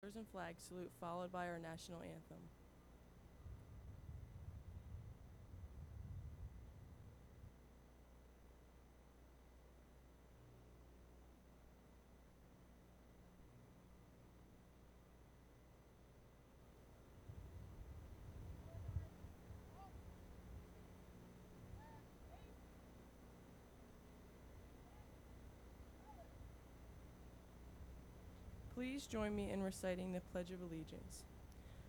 And flag salute followed by our national anthem. Please join me in reciting the Pledge of Allegiance.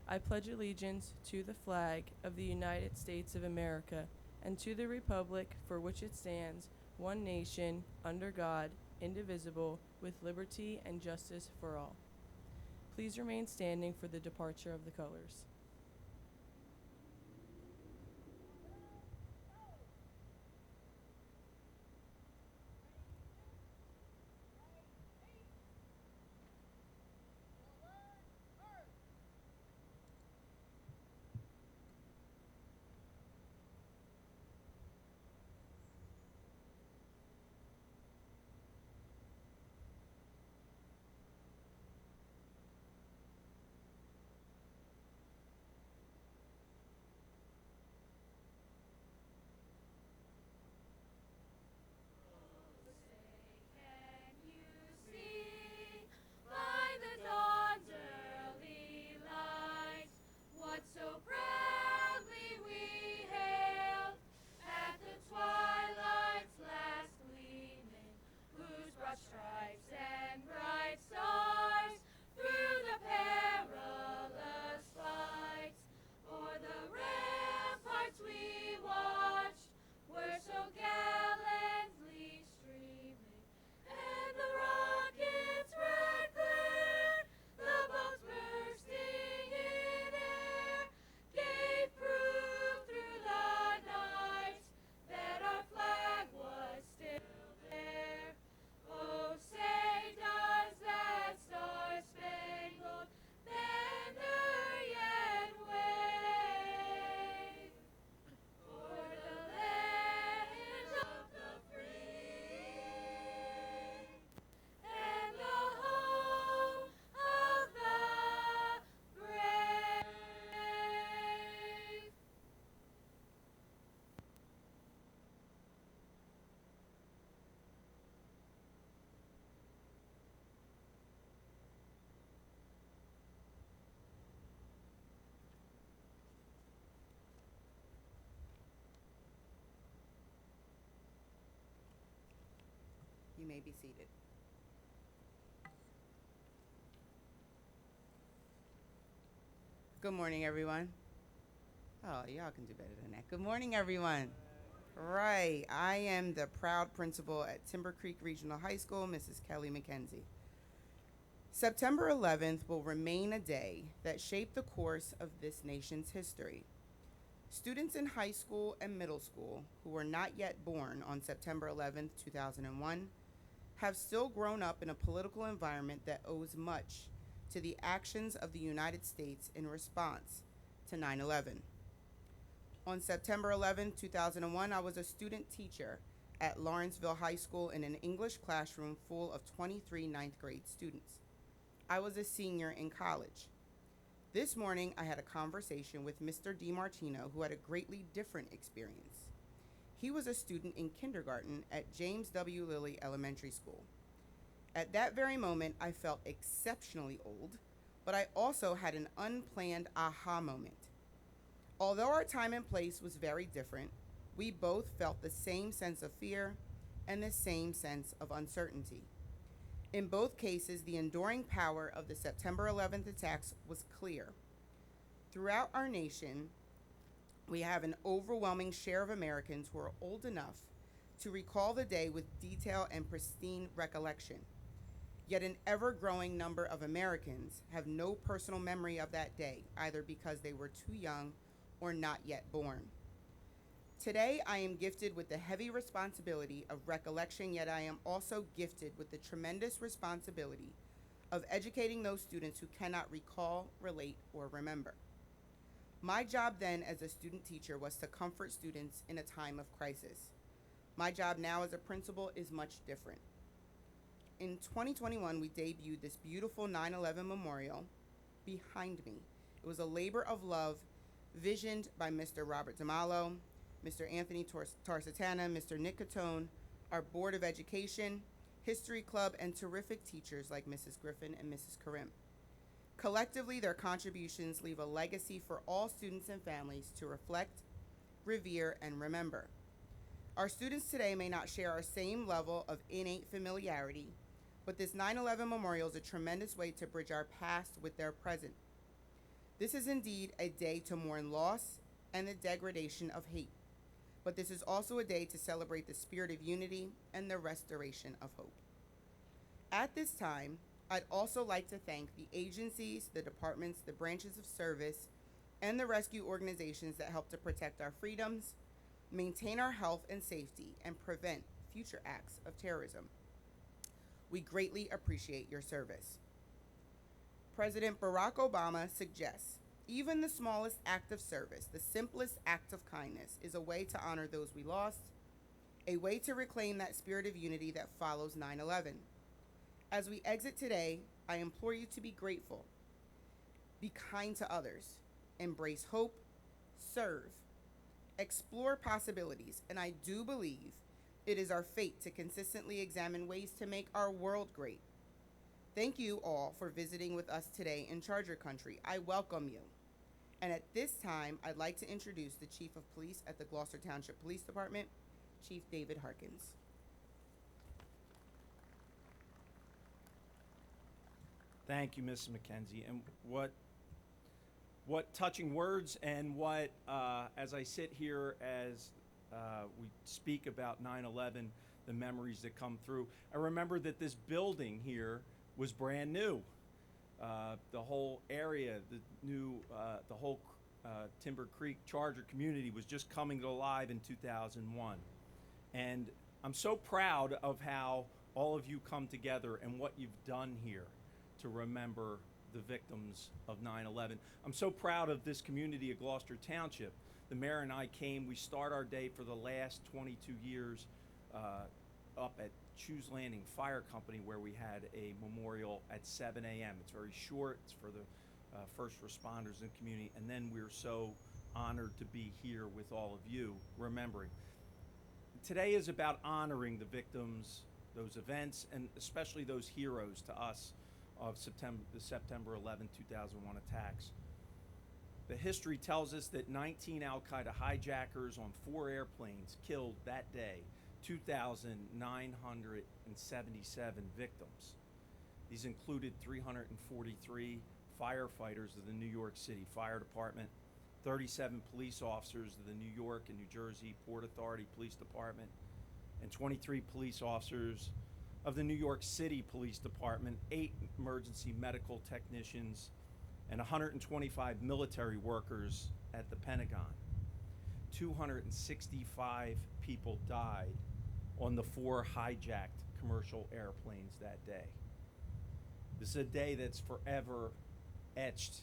I pledge allegiance to the flag of the United States of America and to the republic for which it stands, one nation, under God, indivisible, with liberty and justice for all. Please remain standing for the departure of the colors. You may be seated. Good morning, everyone. Oh, y'all can do better than that. Good morning, everyone. Right. I am the proud principal at Timber Creek Regional High School, Mrs. Kelly McKenzie. September 11th will remain a day that shaped the course of this nation's history. Students in high school and middle school who were not yet born on September 11th, 2001, have still grown up in a political environment that owes much to the actions of the United States in response to 9/11. On September 11, 2001, I was a student teacher at Lawrenceville High School in an English classroom full of 23 ninth grade students. I was a senior in college. This morning, I had a conversation with Mr. DiMartino, who had a greatly different experience. He was a student in kindergarten at James W. Lilly Elementary School. At that very moment, I felt exceptionally old, but I also had an unplanned aha moment. Although our time and place was very different, we both felt the same sense of fear and the same sense of uncertainty. In both cases, the enduring power of the September 11th attacks was clear. Throughout our nation, we have an overwhelming share of Americans who are old enough to recall the day with detail and pristine recollection. Yet an ever-growing number of Americans have no personal memory of that day, either because they were too young or not yet born. Today, I am gifted with the heavy responsibility of recollection, yet I am also gifted with the tremendous responsibility of educating those students who cannot recall, relate, or remember. My job then as a student teacher was to comfort students in a time of crisis. My job now as a principal is much different. In 2021, we debuted this beautiful 9/11 memorial behind me. It was a labor of love visioned by Mr. Robert Damalo, Mr. Anthony Tarsitana, Mr. Nick Catone, our Board of Education, History Club, and terrific teachers like Mrs. Griffin and Mrs. Karim. Collectively, their contributions leave a legacy for all students and families to reflect, revere, and remember. Our students today may not share our same level of innate familiarity, but this 9/11 memorial is a tremendous way to bridge our past with their present. This is indeed a day to mourn loss and the degradation of hate, but this is also a day to celebrate the spirit of unity and the restoration of hope. At this time, I'd also like to thank the agencies, the departments, the branches of service, and the rescue organizations that help to protect our freedoms, maintain our health and safety, and prevent future acts of terrorism. We greatly appreciate your service. President Barack Obama suggests even the smallest act of service, the simplest act of kindness, is a way to honor those we lost, a way to reclaim that spirit of unity that follows 9/11. As we exit today, I implore you to be grateful, be kind to others, embrace hope, serve, explore possibilities, and I do believe it is our fate to consistently examine ways to make our world great. Thank you all for visiting with us today in Charger Country. I welcome you. And at this time, I'd like to introduce the Chief of Police at the Gloucester Township Police Department, Chief David Harkins. Thank you, Mrs. McKenzie. And what touching words, and what, as I sit here as we speak about 9/11, the memories that come through. I remember that this building here was brand new. The whole area, the whole Timber Creek Charger community was just coming alive in 2001. And I'm so proud of how all of you come together and what you've done here to remember the victims of 9/11. I'm so proud of this community of Gloucester Township. The mayor and I came, we start our day for the last 22 years up at Shoes Landing Fire Company, where we had a memorial at 7 a.m. It's very short, it's for the first responders in the community, and then we're so honored to be here with all of you remembering. Today is about honoring the victims, those events, and especially those heroes to us of the September 11, 2001 attacks. The history tells us that 19 al-Qaeda hijackers on 4 airplanes killed that day 2,977 victims. These included 343 firefighters of the New York City Fire Department, 37 police officers of the New York and New Jersey Port Authority Police Department, and 23 police officers of the New York City Police Department, 8 emergency medical technicians, and 125 military workers at the Pentagon. 265 people died on the 4 hijacked commercial airplanes that day. This is a day that's forever etched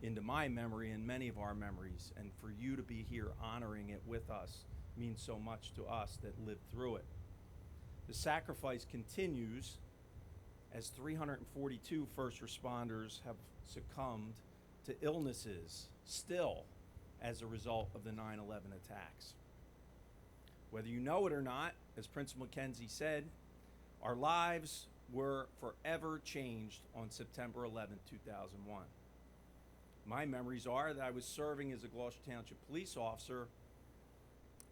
into my memory and many of our memories, and for you to be here honoring it with us means so much to us that lived through it. The sacrifice continues as 342 first responders have succumbed to illnesses still as a result of the 9/11 attacks. Whether you know it or not, as Principal McKenzie said, our lives were forever changed on September 11, 2001. My memories are that I was serving as a Gloucester Township police officer,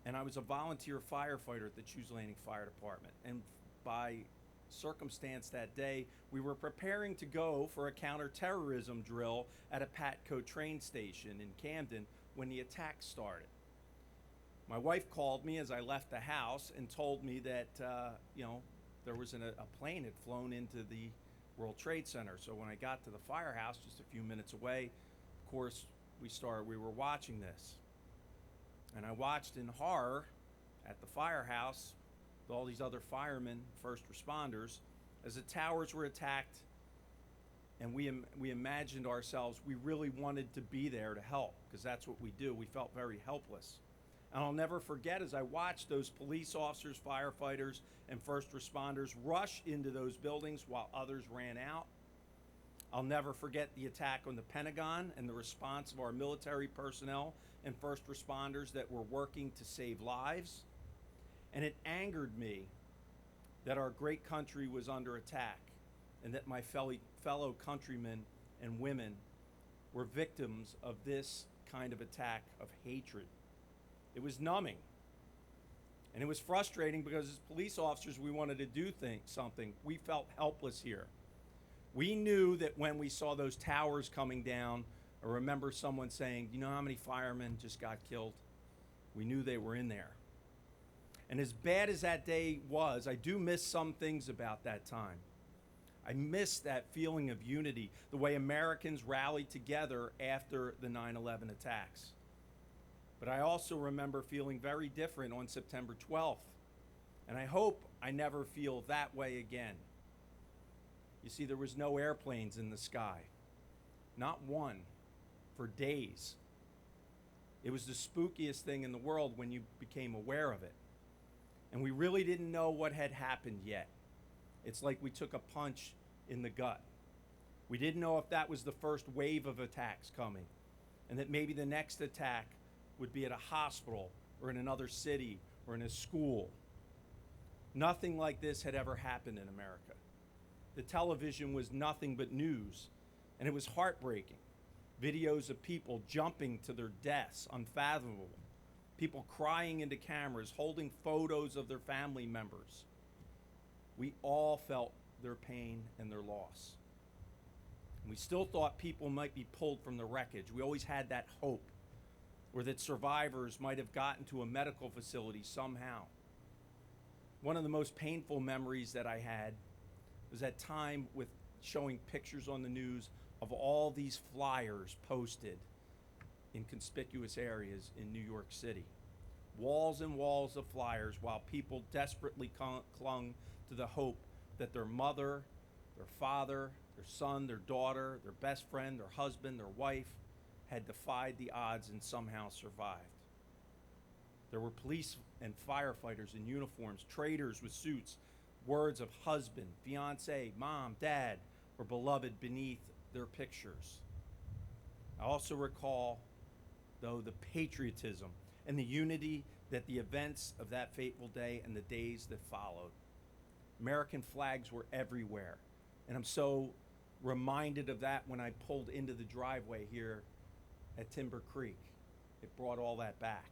and I was a volunteer firefighter at the Shoes Landing Fire Department. And by circumstance that day, we were preparing to go for a counterterrorism drill at a Patco train station in Camden when the attack started. My wife called me as I left the house and told me that there was a plane had flown into the World Trade Center. So when I got to the firehouse just a few minutes away, of course, we were watching this. And I watched in horror at the firehouse with all these other firemen, first responders, as the towers were attacked, and we imagined ourselves, we really wanted to be there to help, because that's what we do. We felt very helpless. And I'll never forget, as I watched those police officers, firefighters, and first responders rush into those buildings while others ran out, I'll never forget the attack on the Pentagon and the response of our military personnel and first responders that were working to save lives. And it angered me that our great country was under attack and that my fellow countrymen and women were victims of this kind of attack of hatred. It was numbing. And it was frustrating because as police officers, we wanted to do something. We felt helpless here. We knew that when we saw those towers coming down, I remember someone saying, you know how many firemen just got killed? We knew they were in there. And as bad as that day was, I do miss some things about that time. I miss that feeling of unity, the way Americans rallied together after the 9/11 attacks. But I also remember feeling very different on September 12th. And I hope I never feel that way again. You see, there was no airplanes in the sky. Not one, for days. It was the spookiest thing in the world when you became aware of it. And we really didn't know what had happened yet. It's like we took a punch in the gut. We didn't know if that was the first wave of attacks coming, and that maybe the next attack would be at a hospital or in another city or in a school. Nothing like this had ever happened in America. The television was nothing but news, and it was heartbreaking. Videos of people jumping to their deaths, unfathomable. People crying into cameras, holding photos of their family members. We all felt their pain and their loss. And we still thought people might be pulled from the wreckage. We always had that hope, or that survivors might have gotten to a medical facility somehow. One of the most painful memories that I had was that time with showing pictures on the news of all these flyers posted in conspicuous areas in New York City. Walls and walls of flyers while people desperately clung to the hope that their mother, their father, their son, their daughter, their best friend, their husband, their wife had defied the odds and somehow survived. There were police and firefighters in uniforms, traders with suits, words of husband, fiance, mom, dad, or beloved beneath their pictures. I also recall, though, the patriotism and the unity that the events of that fateful day and the days that followed. American flags were everywhere, and I'm so reminded of that when I pulled into the driveway here at Timber Creek. It brought all that back.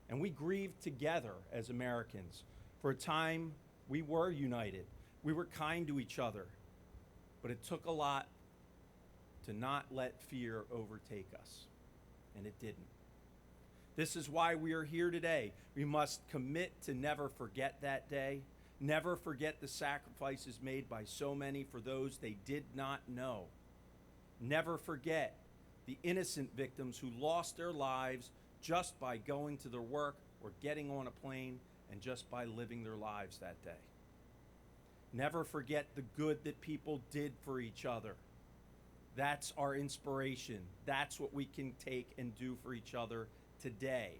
And we grieved together as Americans. For a time, we were united. We were kind to each other. But it took a lot to not let fear overtake us. And it didn't. This is why we are here today. We must commit to never forget that day. Never forget the sacrifices made by so many for those they did not know. Never forget the innocent victims who lost their lives just by going to their work or getting on a plane and just by living their lives that day. Never forget the good that people did for each other. That's our inspiration. That's what we can take and do for each other today.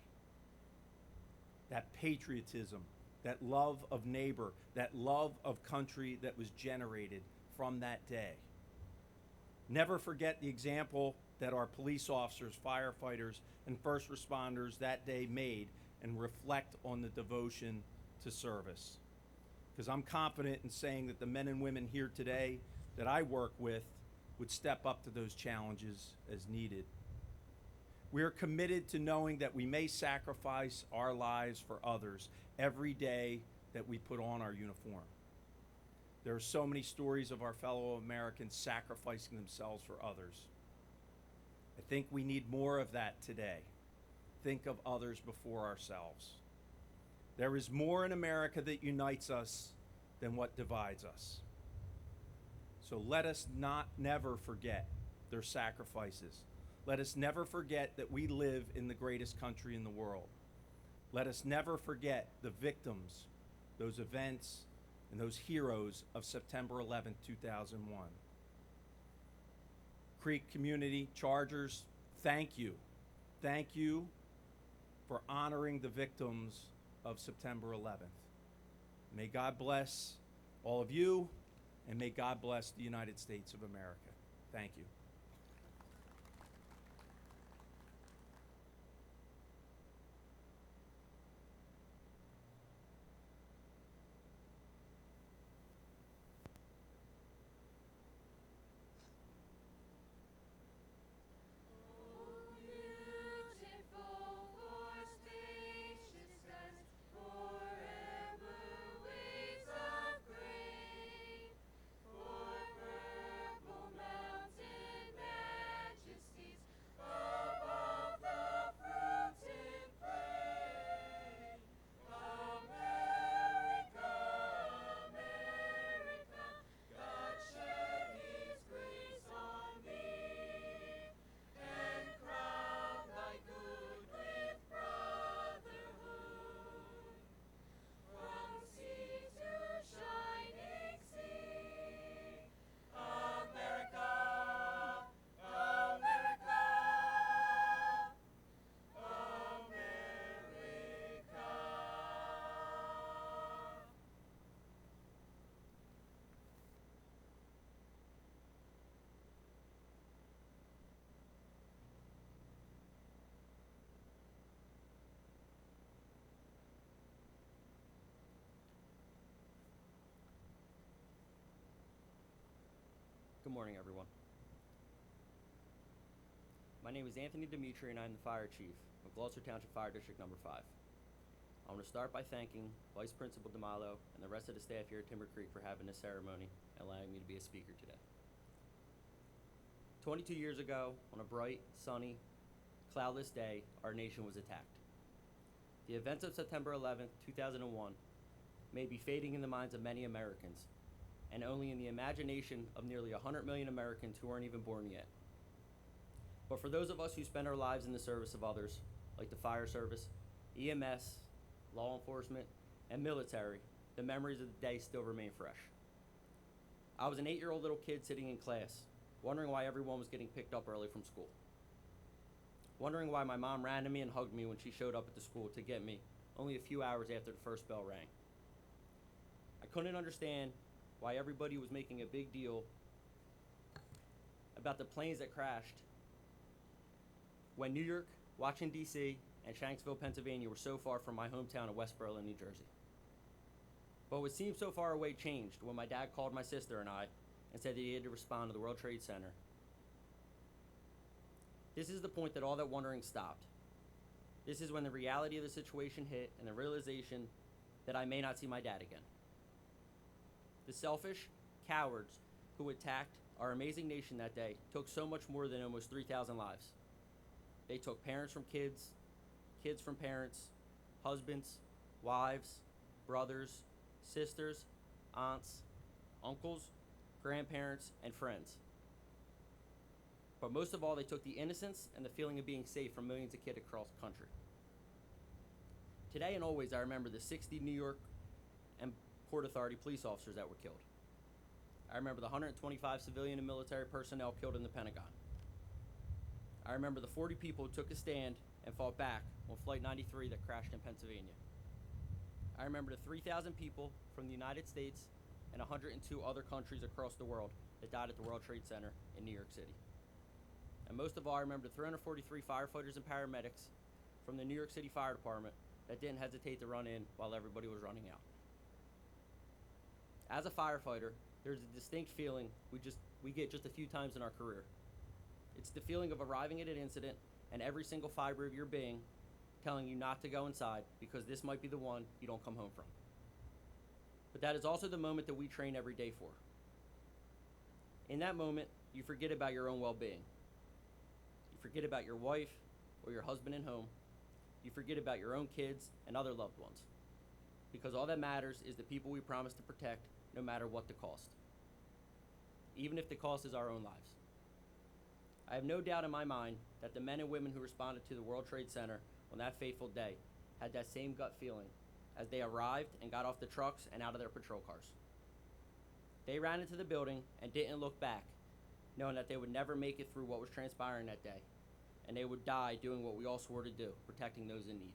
That patriotism, that love of neighbor, that love of country that was generated from that day. Never forget the example that our police officers, firefighters, and first responders that day made, and reflect on the devotion to service. Because I'm confident in saying that the men and women here today that I work with would step up to those challenges as needed. We are committed to knowing that we may sacrifice our lives for others every day that we put on our uniform. There are so many stories of our fellow Americans sacrificing themselves for others. I think we need more of that today. Think of others before ourselves. There is more in America that unites us than what divides us. So let us never forget their sacrifices. Let us never forget that we live in the greatest country in the world. Let us never forget the victims, those events, and those heroes of September 11th, 2001. Creek Community Chargers, thank you. Thank you for honoring the victims of September 11th. May God bless all of you, and may God bless the United States of America. Thank you. Beautiful for spacious skies, forever waves of grain, for purple mountain majesties above the fruited plain. America, America, God shed His grace on thee, and crown thy good with brotherhood. From sea to shining sea, America, America, America. Good morning, everyone. My name is Anthony Dimitri, and I'm the Fire Chief of Gloucester Township Fire District Number 5. I want to start by thanking Vice Principal DeMalo and the rest of the staff here at Timber Creek for having this ceremony and allowing me to be a speaker today. 22 years ago, on a bright, sunny, cloudless day, our nation was attacked. The events of September 11th, 2001 may be fading in the minds of many Americans, and only in the imagination of nearly 100 million Americans who aren't even born yet. But for those of us who spend our lives in the service of others, like the fire service, EMS, law enforcement, and military, the memories of the day still remain fresh. I was an 8-year-old little kid sitting in class, wondering why everyone was getting picked up early from school. Wondering why my mom ran to me and hugged me when she showed up at the school to get me only a few hours after the first bell rang. I couldn't understand why everybody was making a big deal about the planes that crashed when New York, Washington, D.C., and Shanksville, Pennsylvania were so far from my hometown of West Berlin, New Jersey. But what seemed so far away changed when my dad called my sister and I and said that he had to respond to the World Trade Center. This is the point that all that wondering stopped. This is when the reality of the situation hit and the realization that I may not see my dad again. The selfish cowards who attacked our amazing nation that day took so much more than almost 3,000 lives. They took parents from kids, kids from parents, husbands, wives, brothers, sisters, aunts, uncles, grandparents, and friends. But most of all, they took the innocence and the feeling of being safe from millions of kids across the country. Today and always, I remember the 60 New York and Port Authority police officers that were killed. I remember the 125 civilian and military personnel killed in the Pentagon. I remember the 40 people who took a stand and fought back on Flight 93 that crashed in Pennsylvania. I remember the 3,000 people from the United States and 102 other countries across the world that died at the World Trade Center in New York City. And most of all, I remember the 343 firefighters and paramedics from the New York City Fire Department that didn't hesitate to run in while everybody was running out. As a firefighter, there's a distinct feeling we get just a few times in our career. It's the feeling of arriving at an incident and every single fiber of your being telling you not to go inside because this might be the one you don't come home from. But that is also the moment that we train every day for. In that moment, you forget about your own well-being. You forget about your wife or your husband at home. You forget about your own kids and other loved ones. Because all that matters is the people we promise to protect no matter what the cost. Even if the cost is our own lives. I have no doubt in my mind that the men and women who responded to the World Trade Center on that fateful day had that same gut feeling as they arrived and got off the trucks and out of their patrol cars. They ran into the building and didn't look back, knowing that they would never make it through what was transpiring that day, and they would die doing what we all swore to do, protecting those in need.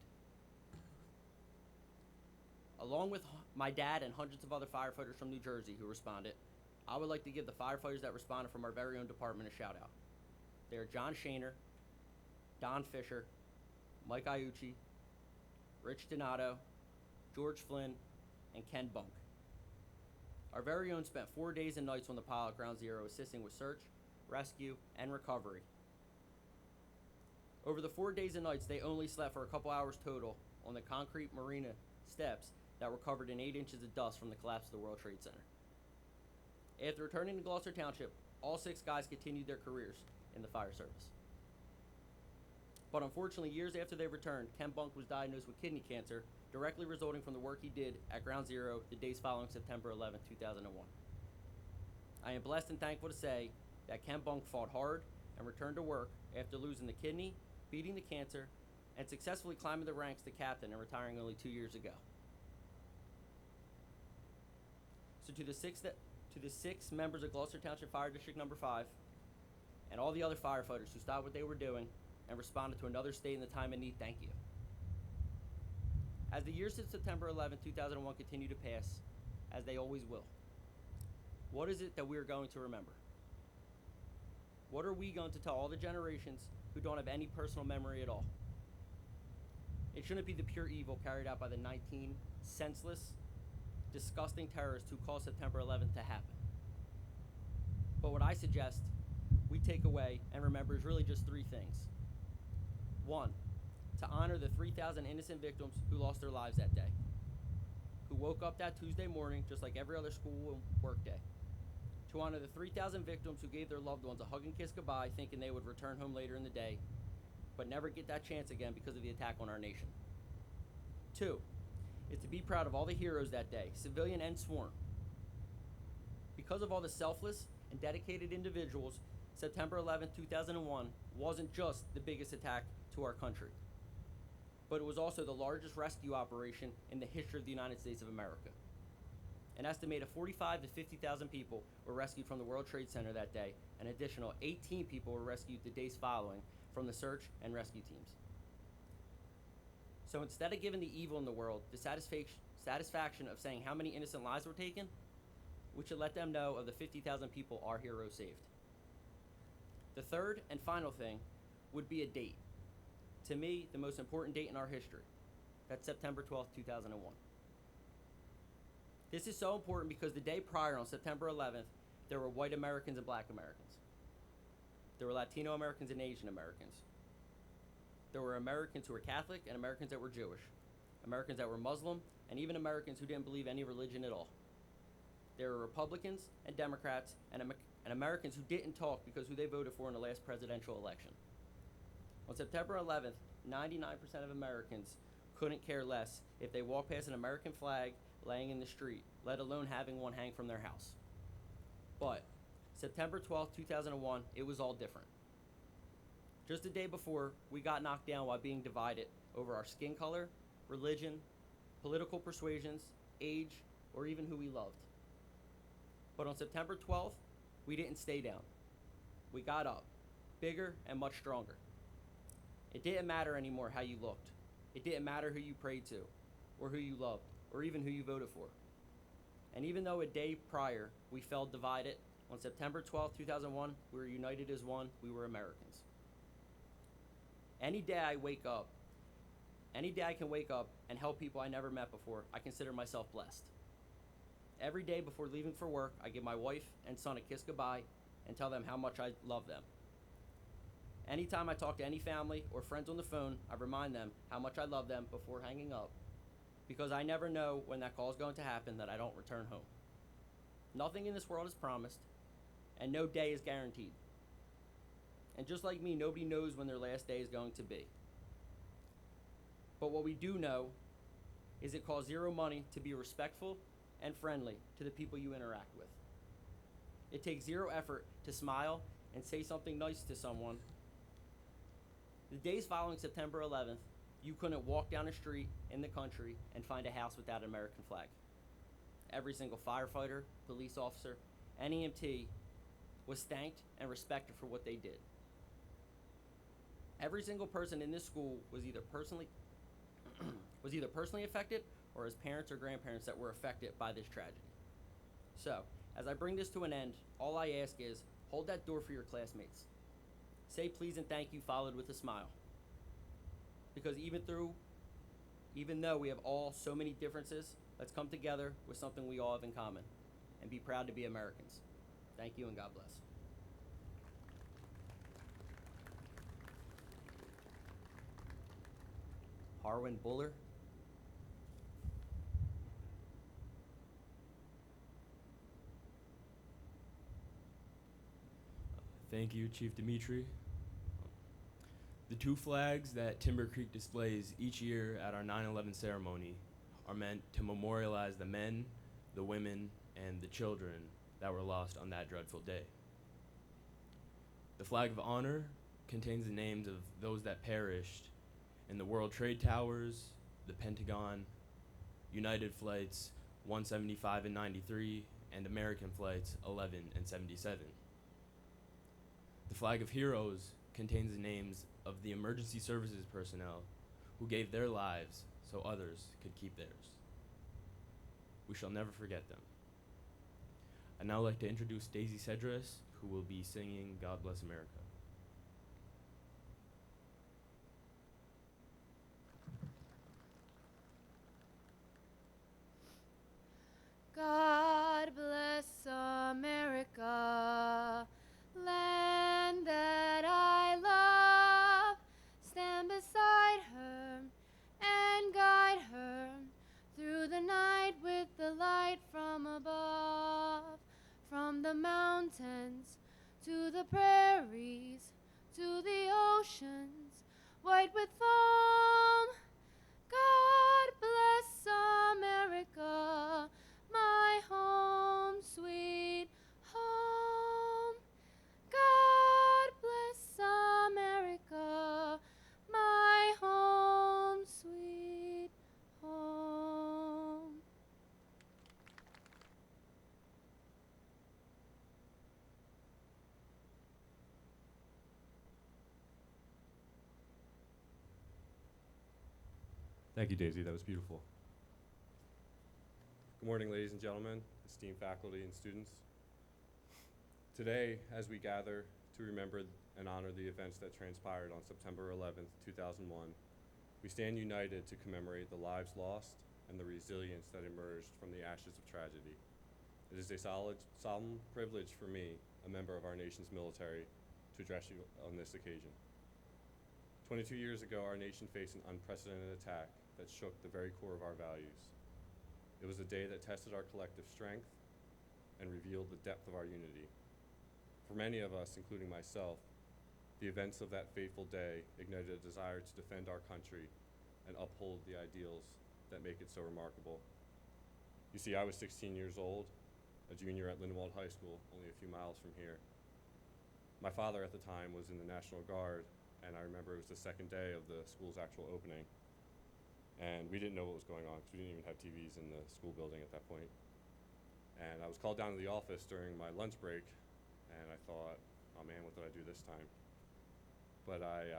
Along with my dad and hundreds of other firefighters from New Jersey who responded, I would like to give the firefighters that responded from our very own department a shout out. They are John Shaner, Don Fisher, Mike Iucci, Rich Donato, George Flynn, and Ken Bunk. Our very own spent 4 days and nights on the pile at Ground Zero assisting with search, rescue, and recovery. Over the 4 days and nights, they only slept for a couple hours total on the concrete marina steps that were covered in 8 inches of dust from the collapse of the World Trade Center. After returning to Gloucester Township, all 6 guys continued their careers in the fire service. But unfortunately, years after they returned, Ken Bunk was diagnosed with kidney cancer, directly resulting from the work he did at Ground Zero the days following September 11, 2001. I am blessed and thankful to say that Ken Bunk fought hard and returned to work after losing the kidney, beating the cancer, and successfully climbing the ranks to captain and retiring only 2 years ago. So to the six members of Gloucester Township Fire District Number 5, and all the other firefighters who stopped what they were doing and responded to another state in the time of need, thank you. As the years since September 11, 2001 continue to pass, as they always will, what is it that we are going to remember? What are we going to tell all the generations who don't have any personal memory at all? It shouldn't be the pure evil carried out by the 19 senseless, disgusting terrorists who caused September 11th to happen. But what I suggest we take away and remember is really just 3 things. 1, to honor the 3,000 innocent victims who lost their lives that day, who woke up that Tuesday morning just like every other school and work day. To honor the 3,000 victims who gave their loved ones a hug and kiss goodbye thinking they would return home later in the day, but never get that chance again because of the attack on our nation. 2, is to be proud of all the heroes that day, civilian and sworn. Because of all the selfless and dedicated individuals, September 11, 2001 wasn't just the biggest attack to our country, but it was also the largest rescue operation in the history of the United States of America. An estimated 45 to 50,000 people were rescued from the World Trade Center that day. An additional 18 people were rescued the days following from the search and rescue teams. So instead of giving the evil in the world the satisfaction of saying how many innocent lives were taken, we should let them know of the 50,000 people our heroes saved. The third and final thing would be a date. To me, the most important date in our history. That's September 12th, 2001. This is so important because the day prior, on September 11th, there were white Americans and black Americans. There were Latino Americans and Asian Americans. There were Americans who were Catholic and Americans that were Jewish, Americans that were Muslim, and even Americans who didn't believe any religion at all. There were Republicans and Democrats and Americans who didn't talk because who they voted for in the last presidential election. On September 11th, 99% of Americans couldn't care less if they walked past an American flag laying in the street, let alone having one hang from their house. But September 12th, 2001, it was all different. Just the day before, we got knocked down while being divided over our skin color, religion, political persuasions, age, or even who we loved. But on September 12th, we didn't stay down. We got up, bigger and much stronger. It didn't matter anymore how you looked. It didn't matter who you prayed to, or who you loved, or even who you voted for. And even though a day prior we felt divided, on September 12th, 2001, we were united as one. We were Americans. Any day I can wake up and help people I never met before, I consider myself blessed. Every day before leaving for work, I give my wife and son a kiss goodbye and tell them how much I love them. Anytime I talk to any family or friends on the phone, I remind them how much I love them before hanging up, because I never know when that call is going to happen that I don't return home. Nothing in this world is promised, and no day is guaranteed. And just like me, nobody knows when their last day is going to be. But what we do know is it costs zero money to be respectful and friendly to the people you interact with. It takes zero effort to smile and say something nice to someone. The days following September 11th, you couldn't walk down a street in the country and find a house without an American flag. Every single firefighter, police officer, and EMT was thanked and respected for what they did. Every single person in this school was either personally affected or his parents or grandparents that were affected by this tragedy. So, As I bring this to an end, all I ask is hold that door for your classmates. Say please and thank you followed with a smile. Because even though we have all so many differences, let's come together with something we all have in common and be proud to be Americans. Thank you and God bless. Harwin Buller. Thank you, Chief Dimitri. The two flags that Timber Creek displays each year at our 9/11 ceremony are meant to memorialize the men, the women, and the children that were lost on that dreadful day. The flag of honor contains the names of those that perished in the World Trade Towers, the Pentagon, United Flights 175 and 93, and American Flights 11 and 77. The flag of heroes contains the names of the emergency services personnel who gave their lives so others could keep theirs. We shall never forget them. I'd now like to introduce Daisy Cedras, who will be singing God Bless America. God bless America, land that I love. Stand beside her and guide her through the night with the light from above. From the mountains to the prairies to the oceans white with foam. God bless America, my home, sweet home. God bless America, my home, sweet home. Thank you, Daisy. That was beautiful. Good morning, ladies and gentlemen, esteemed faculty and students. Today, as we gather to remember and honor the events that transpired on September 11th, 2001, we stand united to commemorate the lives lost and the resilience that emerged from the ashes of tragedy. It is a solemn privilege for me, a member of our nation's military, to address you on this occasion. 22 years ago, our nation faced an unprecedented attack that shook the very core of our values. It was a day that tested our collective strength and revealed the depth of our unity. For many of us, including myself, the events of that fateful day ignited a desire to defend our country and uphold the ideals that make it so remarkable. You see, I was 16 years old, a junior at Lindenwold High School, only a few miles from here. My father at the time was in the National Guard, and I remember it was the second day of the school's actual opening. And we didn't know what was going on because we didn't even have TVs in the school building at that point. And I was called down to the office during my lunch break, and I thought, oh man, what did I do this time? But I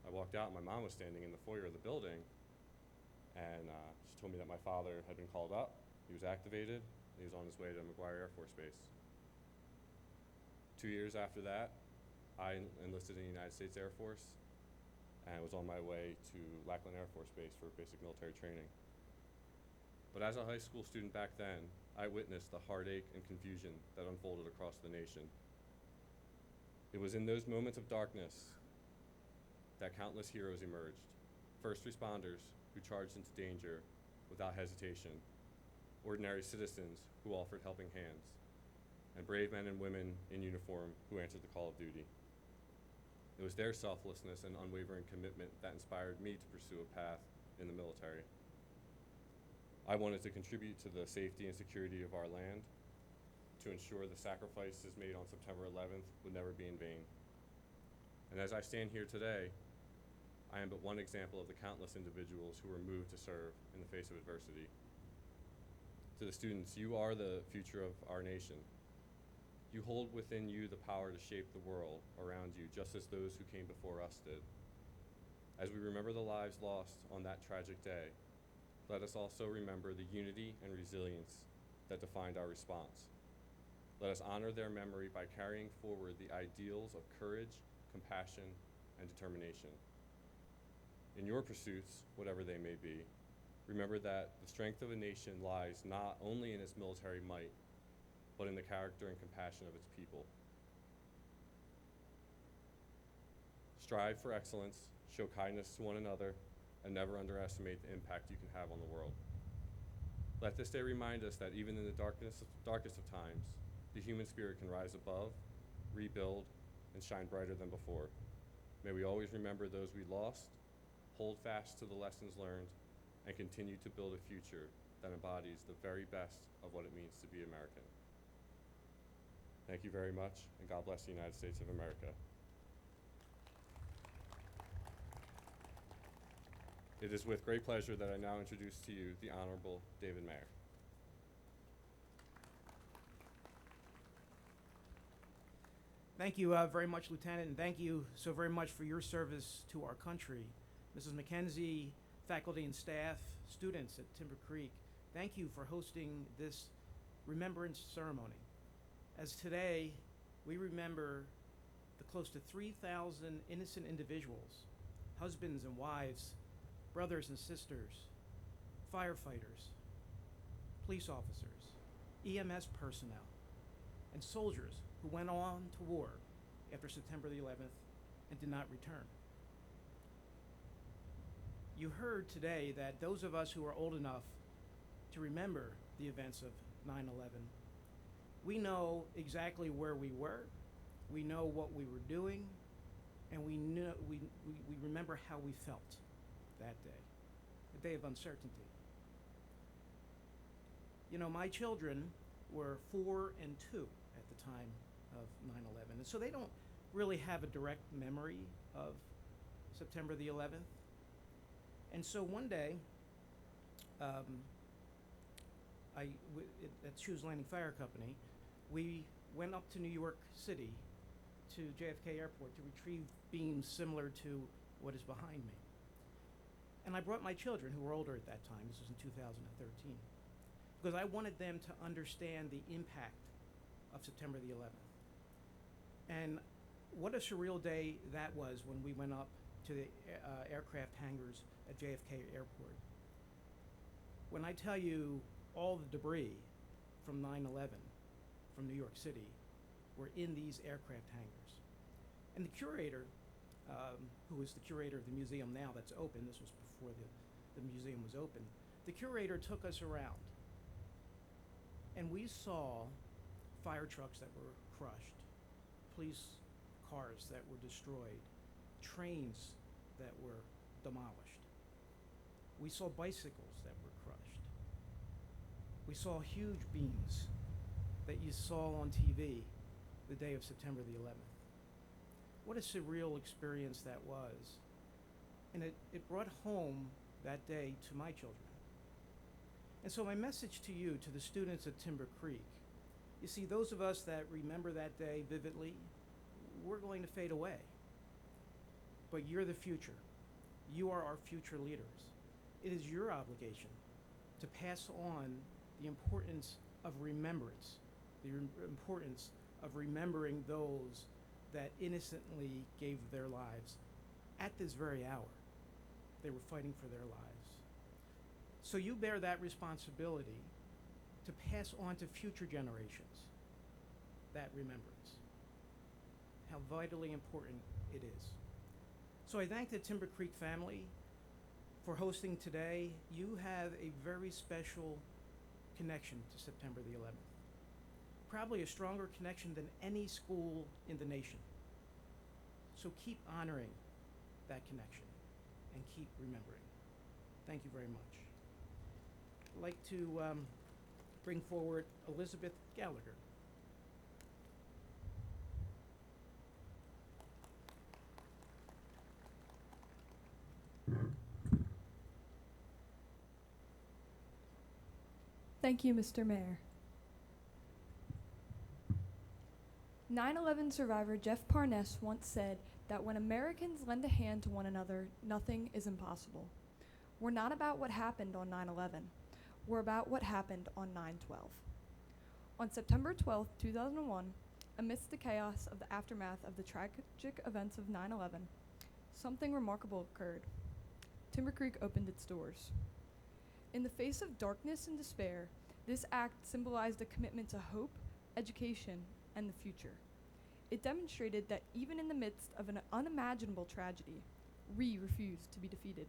walked out, and my mom was standing in the foyer of the building, and she told me that my father had been called up, he was activated, and he was on his way to McGuire Air Force Base. 2 years after that, I enlisted in the United States Air Force, and was on my way to Lackland Air Force Base for basic military training. But as a high school student back then, I witnessed the heartache and confusion that unfolded across the nation. It was in those moments of darkness that countless heroes emerged. First responders who charged into danger without hesitation, ordinary citizens who offered helping hands, and brave men and women in uniform who answered the call of duty. It was their selflessness and unwavering commitment that inspired me to pursue a path in the military. I wanted to contribute to the safety and security of our land, to ensure the sacrifices made on September 11th would never be in vain. And as I stand here today, I am but one example of the countless individuals who were moved to serve in the face of adversity. To the students, you are the future of our nation. You hold within you the power to shape the world around you, just as those who came before us did. As we remember the lives lost on that tragic day, let us also remember the unity and resilience that defined our response. Let us honor their memory by carrying forward the ideals of courage, compassion, and determination. In your pursuits, whatever they may be, remember that the strength of a nation lies not only in its military might, but in the character and compassion of its people. Strive for excellence, show kindness to one another, and never underestimate the impact you can have on the world. Let this day remind us that even in the darkest of times, the human spirit can rise above, rebuild, and shine brighter than before. May we always remember those we lost, hold fast to the lessons learned, and continue to build a future that embodies the very best of what it means to be American. Thank you very much, and God bless the United States of America. It is with great pleasure that I now introduce to you the Honorable David Mayer. Thank you very much, Lieutenant, and thank you so very much for your service to our country. Mrs. McKenzie, faculty and staff, students at Timber Creek, thank you for hosting this remembrance ceremony. As today, we remember the close to 3,000 innocent individuals, husbands and wives, brothers and sisters, firefighters, police officers, EMS personnel, and soldiers who went on to war after September the 11th and did not return. You heard today that those of us who are old enough to remember the events of 9/11, we know exactly where we were, we know what we were doing, and we remember how we felt that day, a day of uncertainty. You know, my children were 4 and 2 at the time of 9/11, and so they don't really have a direct memory of September the 11th. And so one day, at Shoes Landing Fire Company, we went up to New York City to JFK Airport to retrieve beams similar to what is behind me. And I brought my children, who were older at that time, this was in 2013, because I wanted them to understand the impact of September the 11th. And what a surreal day that was when we went up to the aircraft hangars at JFK Airport. When I tell you all the debris from 9/11 from New York City were in these aircraft hangars. And the curator, who is the curator of the museum now that's open, this was before the museum was open, the curator took us around. And we saw fire trucks that were crushed, police cars that were destroyed, trains that were demolished. We saw bicycles that were crushed. We saw huge beams that you saw on TV the day of September the 11th. What a surreal experience that was. And it brought home that day to my children. And so my message to you, to the students at Timber Creek, you see, those of us that remember that day vividly, we're going to fade away. But you're the future. You are our future leaders. It is your obligation to pass on the importance of remembrance, the importance of remembering those that innocently gave their lives at this very hour. They were fighting for their lives. So you bear that responsibility to pass on to future generations that remembrance, how vitally important it is. So I thank the Timber Creek family for hosting today. You have a very special connection to September the 11th. Probably a stronger connection than any school in the nation. So keep honoring that connection and keep remembering. Thank you very much. I'd like to bring forward Elizabeth Gallagher. Thank you, Mr. Mayor. 9/11 survivor Jeff Parness once said that when Americans lend a hand to one another, nothing is impossible. We're not about what happened on 9/11. We're about what happened on 9/12. On September 12, 2001, amidst the chaos of the aftermath of the tragic events of 9/11, something remarkable occurred. Timber Creek opened its doors. In the face of darkness and despair, this act symbolized a commitment to hope, education, and the future. It demonstrated that even in the midst of an unimaginable tragedy, we refused to be defeated.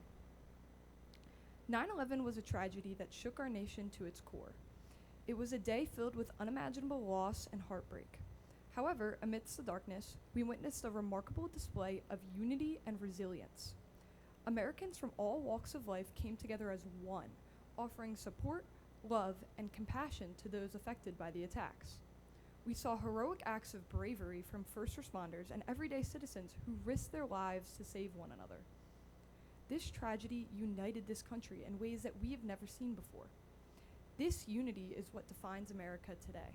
9/11 was a tragedy that shook our nation to its core. It was a day filled with unimaginable loss and heartbreak. However, amidst the darkness, we witnessed a remarkable display of unity and resilience. Americans from all walks of life came together as one, offering support, love, and compassion to those affected by the attacks. We saw heroic acts of bravery from first responders and everyday citizens who risked their lives to save one another. This tragedy united this country in ways that we have never seen before. This unity is what defines America today.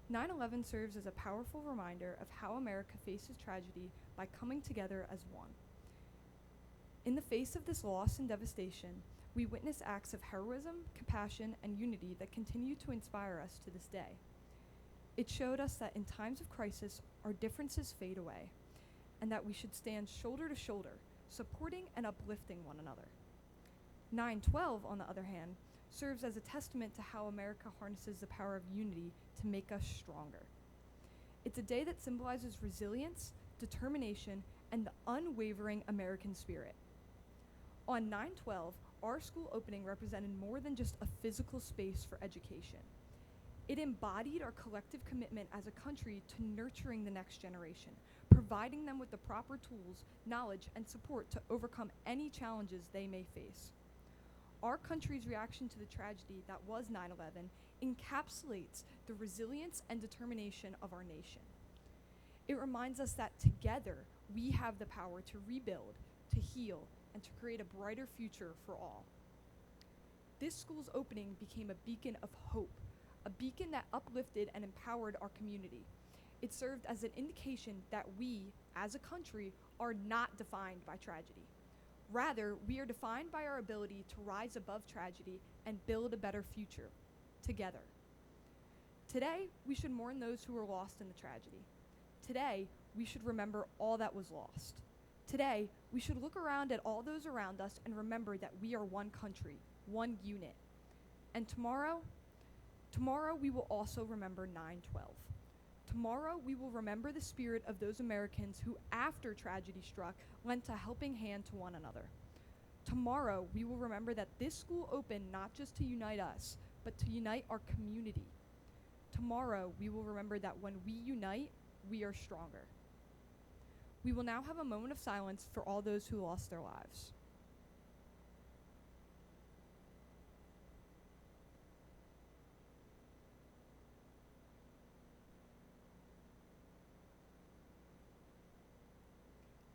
9/11 serves as a powerful reminder of how America faces tragedy by coming together as one. In the face of this loss and devastation, we witness acts of heroism, compassion, and unity that continue to inspire us to this day. It showed us that in times of crisis, our differences fade away, and that we should stand shoulder to shoulder, supporting and uplifting one another. 9/12, on the other hand, serves as a testament to how America harnesses the power of unity to make us stronger. It's a day that symbolizes resilience, determination, and the unwavering American spirit. On 9/12, our school opening represented more than just a physical space for education. It embodied our collective commitment as a country to nurturing the next generation, providing them with the proper tools, knowledge, and support to overcome any challenges they may face. Our country's reaction to the tragedy that was 9/11 encapsulates the resilience and determination of our nation. It reminds us that together we have the power to rebuild, to heal, and to create a brighter future for all. This school's opening became a beacon of hope, a beacon that uplifted and empowered our community. It served as an indication that we, as a country, are not defined by tragedy. Rather, we are defined by our ability to rise above tragedy and build a better future, together. Today, we should mourn those who were lost in the tragedy. Today, we should remember all that was lost. Today, we should look around at all those around us and remember that we are one country, one unit. And tomorrow we will also remember 9/12. Tomorrow, we will remember the spirit of those Americans who, after tragedy struck, lent a helping hand to one another. Tomorrow, we will remember that this school opened not just to unite us, but to unite our community. Tomorrow, we will remember that when we unite, we are stronger. We will now have a moment of silence for all those who lost their lives.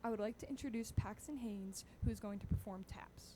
I would like to introduce Paxton Haynes, who is going to perform taps.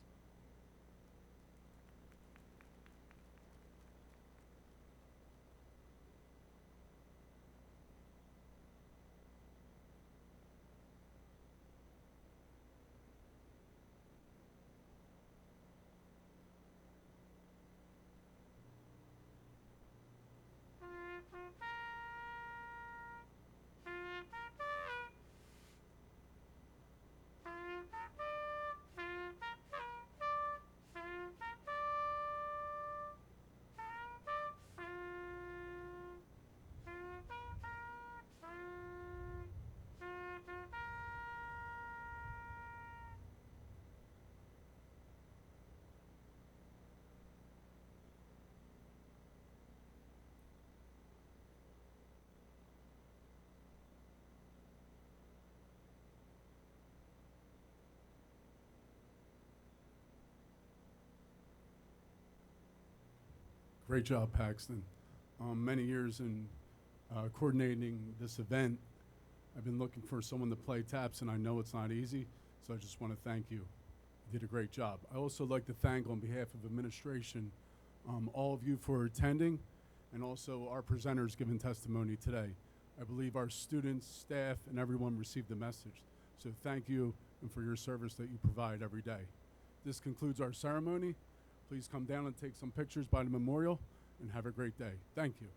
Great job, Paxton. Many years in coordinating this event. I've been looking for someone to play taps, and I know it's not easy, so I just want to thank you. You did a great job. I also like to thank, on behalf of administration, all of you for attending, and also our presenters giving testimony today. I believe our students, staff, and everyone received the message. So thank you, and for your service that you provide every day. This concludes our ceremony. Please come down and take some pictures by the memorial, and have a great day. Thank you.